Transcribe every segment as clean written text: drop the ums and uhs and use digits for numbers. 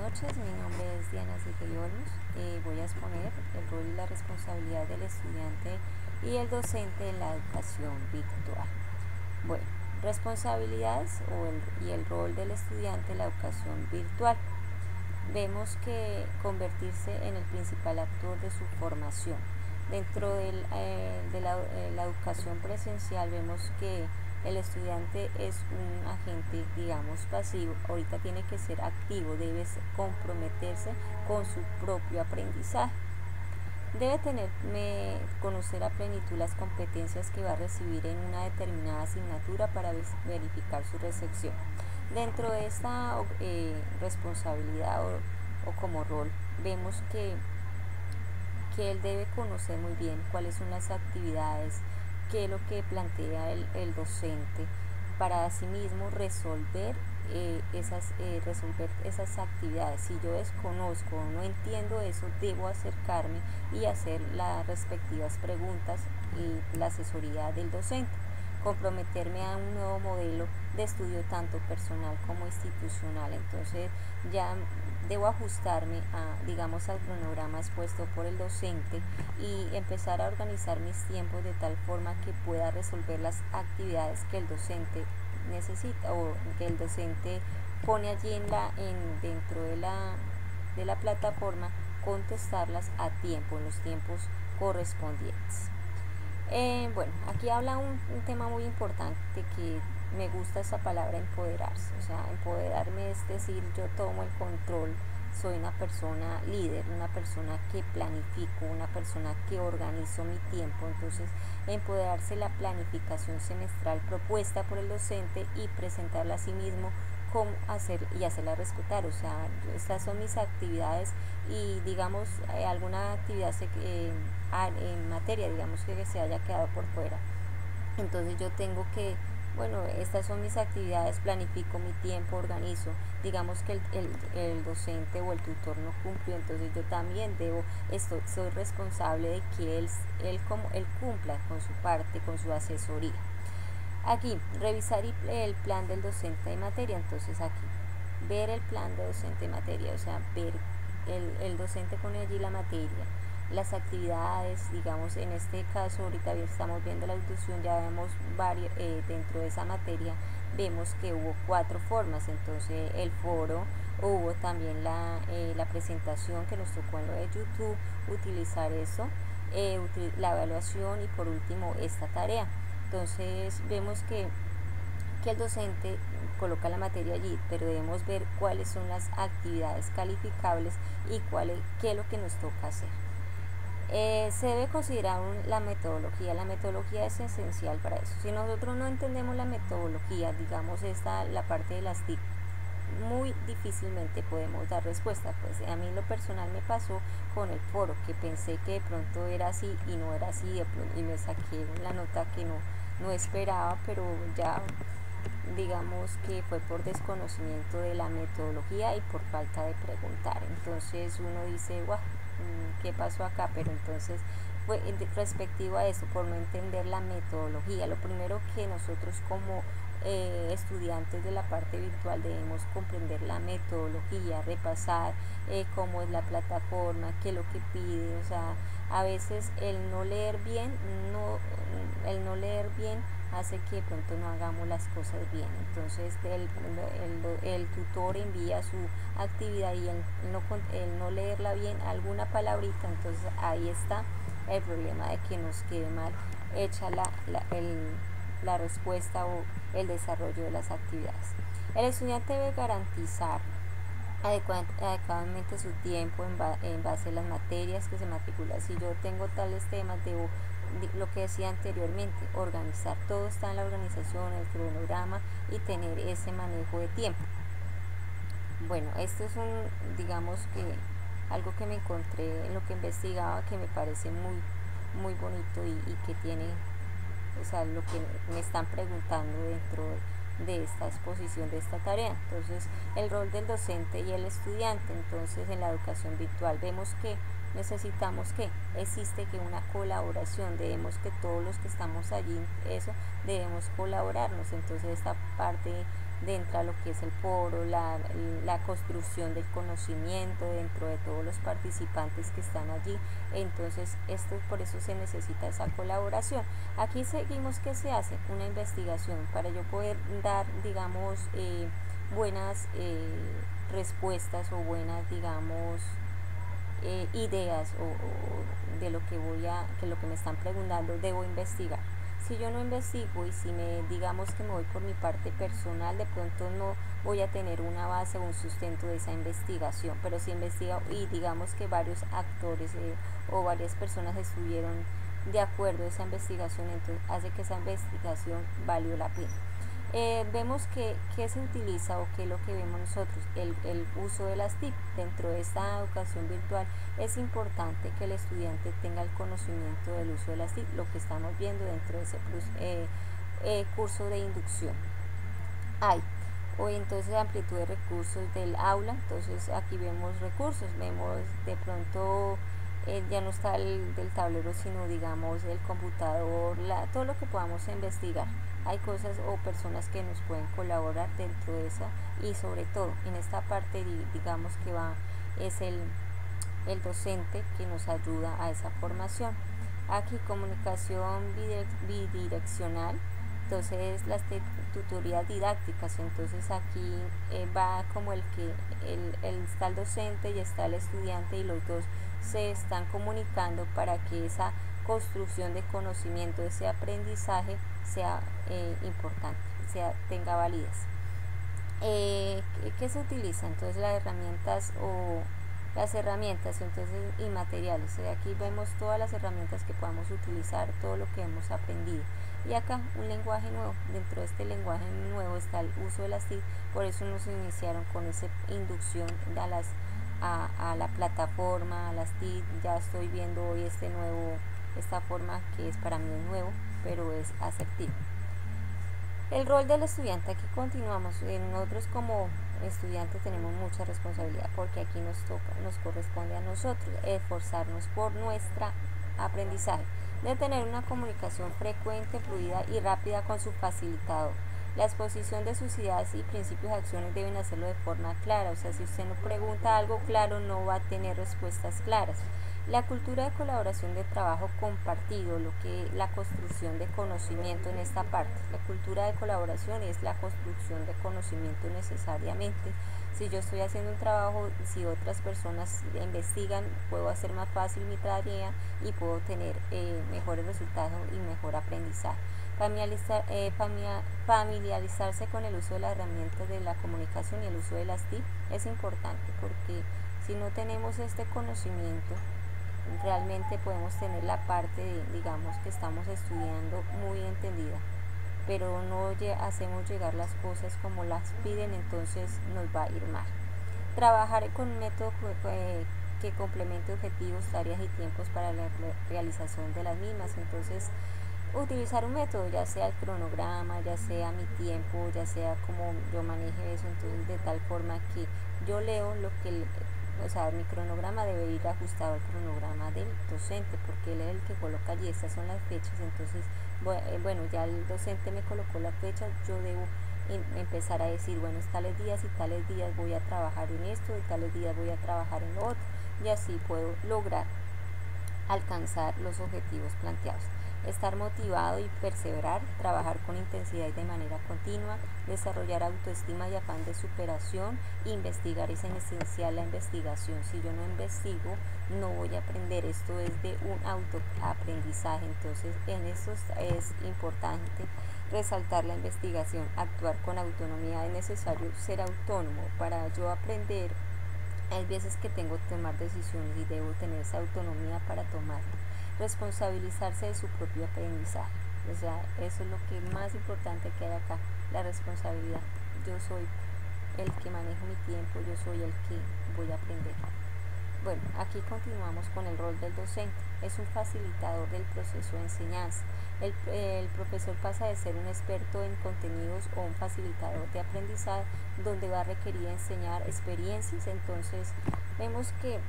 noches, mi nombre es Diana Sigeli Olmos. Voy a exponer el rol y la responsabilidad del estudiante y el docente en la educación virtual. Bueno, responsabilidades y el rol del estudiante en la educación virtual. Vemos que convertirse en el principal actor de su formación. Dentro de la educación presencial vemos que el estudiante es un agente, digamos, pasivo. Ahorita tiene que ser activo, debe comprometerse con su propio aprendizaje. Debe conocer a plenitud las competencias que va a recibir en una determinada asignatura para verificar su recepción. Dentro de esta responsabilidad o como rol, vemos que él debe conocer muy bien cuáles son las actividades, qué es lo que plantea el docente, para asimismo resolver esas actividades. Si yo desconozco o no entiendo eso, debo acercarme y hacer las respectivas preguntas y la asesoría del docente. Comprometerme a un nuevo modelo de estudio tanto personal como institucional. Entonces ya debo ajustarme al cronograma expuesto por el docente y empezar a organizar mis tiempos de tal forma que pueda resolver las actividades que el docente necesita o que el docente pone allí dentro de la plataforma, contestarlas a tiempo, en los tiempos correspondientes. Bueno, aquí habla un tema muy importante que me gusta esa palabra, empoderarse. O sea, empoderarme es decir, yo tomo el control, soy una persona líder, una persona que planifico, una persona que organizo mi tiempo. Entonces, empoderarse, la planificación semestral propuesta por el docente y presentarla a sí mismo, cómo hacer y hacerla respetar. O sea, estas son mis actividades y digamos alguna actividad en materia, digamos que se haya quedado por fuera. Entonces yo tengo que, bueno, estas son mis actividades, planifico mi tiempo, organizo. Digamos que el docente o el tutor no cumplió, entonces yo también soy responsable de que él cumpla con su parte, con su asesoría. Aquí, revisar el plan del docente de materia. Entonces aquí, ver el plan del docente de materia, o sea, ver el docente pone allí la materia, las actividades, digamos, en este caso ahorita estamos viendo la introducción, ya vemos varios, dentro de esa materia vemos que hubo 4 formas. Entonces el foro, hubo también la presentación que nos tocó en lo de YouTube, utilizar eso, la evaluación y por último esta tarea. Entonces vemos que el docente coloca la materia allí, pero debemos ver cuáles son las actividades calificables y qué es lo que nos toca hacer. Se debe considerar la metodología. La metodología es esencial para eso. Si nosotros no entendemos la metodología, digamos la parte de las TIC, muy difícilmente podemos dar respuesta. Pues a mí en lo personal me pasó con el foro, que pensé que de pronto era así y no era así, y me saqué la nota que no esperaba, pero ya digamos que fue por desconocimiento de la metodología y por falta de preguntar. Entonces uno dice, wow, ¿qué pasó acá? Pero entonces fue respectivo a eso, por no entender la metodología. Lo primero que nosotros como estudiantes de la parte virtual debemos comprender la metodología, repasar cómo es la plataforma, qué es lo que pide. O sea, a veces el no leer bien hace que de pronto no hagamos las cosas bien. Entonces el tutor envía su actividad y el no leerla bien, alguna palabrita, entonces ahí está el problema de que nos quede mal hecha la respuesta o el desarrollo de las actividades. El estudiante debe garantizar adecuadamente su tiempo en base a las materias que se matricula. Si yo tengo tales temas, debo, lo que decía anteriormente, organizar. Todo está en la organización, el cronograma y tener ese manejo de tiempo. Bueno, esto es digamos que algo que me encontré en lo que investigaba, que me parece muy bonito y que tiene, o sea, lo que me están preguntando dentro de esta exposición, de esta tarea. Entonces, el rol del docente y el estudiante. Entonces, en la educación virtual vemos que necesitamos que existe una colaboración, debemos que todos los que estamos allí, debemos colaborarnos. Entonces, esta parte dentro de lo que es el foro, la construcción del conocimiento dentro de todos los participantes que están allí. Entonces por eso se necesita esa colaboración. Aquí seguimos, ¿qué se hace? Una investigación para yo poder dar, digamos, buenas respuestas o buenas, digamos, ideas o de lo que lo que me están preguntando. Debo investigar. Si yo no investigo y si digamos que me voy por mi parte personal, de pronto no voy a tener una base o un sustento de esa investigación. Pero si investigo y digamos que varios actores o varias personas estuvieron de acuerdo a esa investigación, entonces hace que esa investigación valió la pena. Vemos que se utiliza o que es lo que vemos nosotros, el uso de las TIC. Dentro de esta educación virtual es importante que el estudiante tenga el conocimiento del uso de las TIC, lo que estamos viendo dentro de ese curso de inducción. Hoy entonces amplitud de recursos del aula. Entonces aquí vemos recursos, vemos de pronto ya no está del tablero, sino digamos el computador, todo lo que podamos investigar. Hay cosas o personas que nos pueden colaborar dentro de esa, y sobre todo en esta parte digamos que es el docente que nos ayuda a esa formación. Aquí comunicación bidireccional, entonces las tutorías didácticas. Entonces aquí va como está el docente y está el estudiante, y los dos se están comunicando para que esa construcción de conocimiento, ese aprendizaje sea importante, tenga validez. ¿Qué se utiliza? Entonces las herramientas entonces y materiales. Aquí vemos todas las herramientas que podamos utilizar, todo lo que hemos aprendido. Y acá un lenguaje nuevo. Dentro de este lenguaje nuevo está el uso de las TIC. Por eso nos iniciaron con esa inducción a la plataforma, a las TIC. Ya estoy viendo hoy esta forma que es para mí nuevo, pero es asertivo. El rol del estudiante. Aquí continuamos. Nosotros como estudiantes tenemos mucha responsabilidad, porque aquí nos corresponde a nosotros esforzarnos por nuestro aprendizaje, de tener una comunicación frecuente, fluida y rápida con su facilitador. La exposición de sus ideas y principios de acciones deben hacerlo de forma clara. O sea, si usted no pregunta algo claro, no va a tener respuestas claras. La cultura de colaboración, de trabajo compartido, la construcción de conocimiento en esta parte. La cultura de colaboración es la construcción de conocimiento necesariamente. Si yo estoy haciendo un trabajo, si otras personas investigan, puedo hacer más fácil mi tarea y puedo tener mejores resultados y mejor aprendizaje. Familiarizarse con el uso de las herramientas de la comunicación y el uso de las TIC es importante, porque si no tenemos este conocimiento, realmente podemos tener la parte digamos que estamos estudiando muy entendida, pero no hacemos llegar las cosas como las piden, entonces nos va a ir mal. Trabajar con un método que complemente objetivos, tareas y tiempos para la realización de las mismas. Entonces utilizar un método, ya sea el cronograma, ya sea mi tiempo, ya sea como yo maneje eso, entonces de tal forma que yo leo mi cronograma debe ir ajustado al cronograma del docente, porque él es el que coloca allí, estas son las fechas. Entonces bueno, ya el docente me colocó las fechas, yo debo empezar a decir, bueno, tales días y tales días voy a trabajar en esto, y tales días voy a trabajar en lo otro, y así puedo lograr alcanzar los objetivos planteados. Estar motivado y perseverar, trabajar con intensidad y de manera continua, desarrollar autoestima y afán de superación. Investigar, es esencial la investigación. Si yo no investigo, no voy a aprender. Esto es de un autoaprendizaje. Entonces en esto es importante resaltar la investigación. Actuar con autonomía, es necesario ser autónomo para yo aprender. Hay veces que tengo que tomar decisiones y debo tener esa autonomía para tomarlo. Responsabilizarse de su propio aprendizaje. O sea, eso es lo que más importante que hay acá, la responsabilidad. Yo soy el que manejo mi tiempo, yo soy el que voy a aprender. Bueno, aquí continuamos con el rol del docente. Es un facilitador del proceso de enseñanza. El profesor pasa de ser un experto en contenidos o un facilitador de aprendizaje, donde va a requerir enseñar experiencias. Entonces vemos que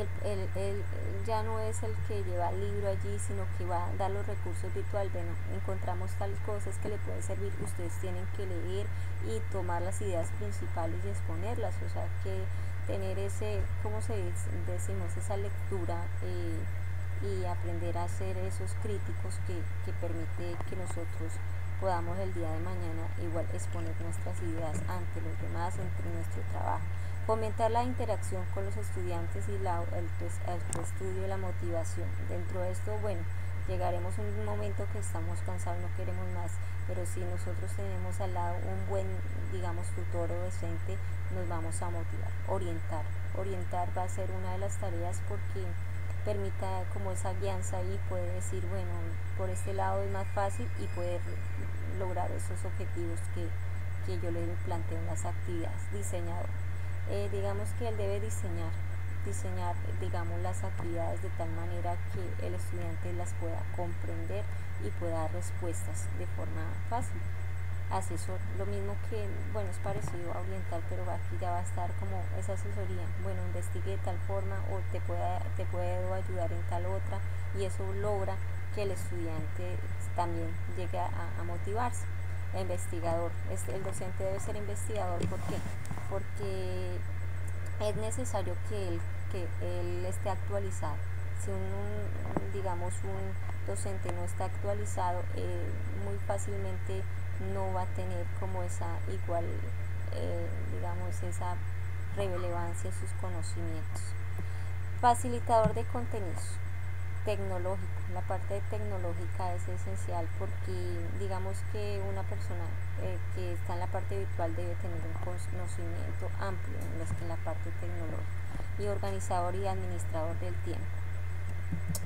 que él ya no es el que lleva el libro allí, sino que va a dar los recursos virtuales. Bueno, encontramos tales cosas que le pueden servir, ustedes tienen que leer y tomar las ideas principales y exponerlas, o sea que tener ese, ¿cómo se decimos? Esa lectura y aprender a ser esos críticos que permite que nosotros podamos el día de mañana igual exponer nuestras ideas ante los demás, entre nuestro trabajo. Fomentar la interacción con los estudiantes y el estudio y la motivación. Dentro de esto, bueno, llegaremos a un momento que estamos cansados, no queremos más, pero si nosotros tenemos al lado un buen, digamos, tutor o docente, nos vamos a motivar. Orientar va a ser una de las tareas porque permita como esa guianza y puede decir, bueno, por este lado es más fácil y poder lograr esos objetivos que yo le planteo en las actividades. Diseñador. Digamos que él debe diseñar, digamos, las actividades de tal manera que el estudiante las pueda comprender y pueda dar respuestas de forma fácil. Asesor, lo mismo que, bueno, es parecido a orientar, pero aquí ya va a estar como esa asesoría, bueno, investigue de tal forma o te puedo ayudar en tal otra, y eso logra que el estudiante también llegue a motivarse. Investigador, el docente debe ser investigador, ¿por qué? Porque es necesario que él esté actualizado. Si digamos un docente no está actualizado, muy fácilmente no va a tener como esa igual, digamos, esa relevancia en sus conocimientos. Facilitador de contenidos tecnológico. La parte tecnológica es esencial porque digamos que una persona que está en la parte virtual debe tener un conocimiento amplio en la parte tecnológica. Y organizador y administrador del tiempo.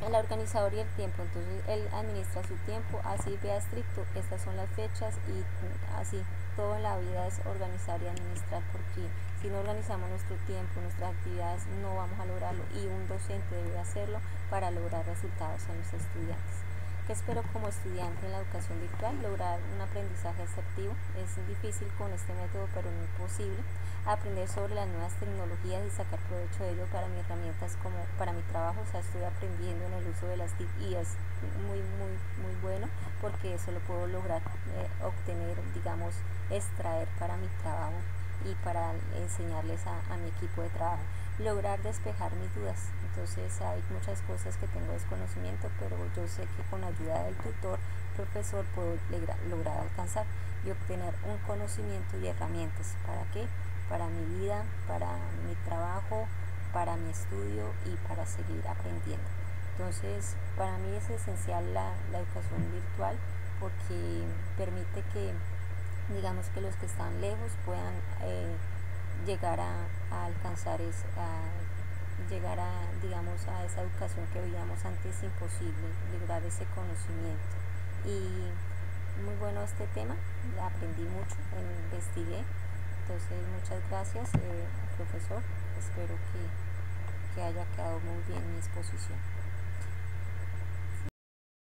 El organizador y el tiempo, entonces él administra su tiempo, así vea estricto, estas son las fechas y así todo en la vida es organizar y administrar, porque si no organizamos nuestro tiempo, nuestras actividades, no vamos a lograrlo, y un docente debe hacerlo para lograr resultados en los estudiantes. ¿Qué espero como estudiante en la educación virtual? Lograr un aprendizaje asertivo. Es difícil con este método, pero no imposible. Aprender sobre las nuevas tecnologías y sacar provecho de ello para mis herramientas, como para mi trabajo. O sea, estoy aprendiendo en el uso de las TIC y es muy bueno, porque eso lo puedo lograr obtener, digamos, extraer para mi trabajo y para enseñarles a mi equipo de trabajo. Lograr despejar mis dudas. Entonces hay muchas cosas que tengo desconocimiento, pero yo sé que con la ayuda del tutor, profesor, puedo lograr alcanzar y obtener un conocimiento y herramientas. ¿Para qué? Para mi vida, para mi trabajo, para mi estudio y para seguir aprendiendo. Entonces, para mí es esencial la educación virtual, porque permite que, digamos, que los que están lejos puedan llegar a alcanzar llegar digamos, a esa educación que veíamos antes imposible, lograr ese conocimiento. Y muy bueno este tema, aprendí mucho, investigué. Entonces, muchas gracias, profesor. Espero que haya quedado muy bien mi exposición.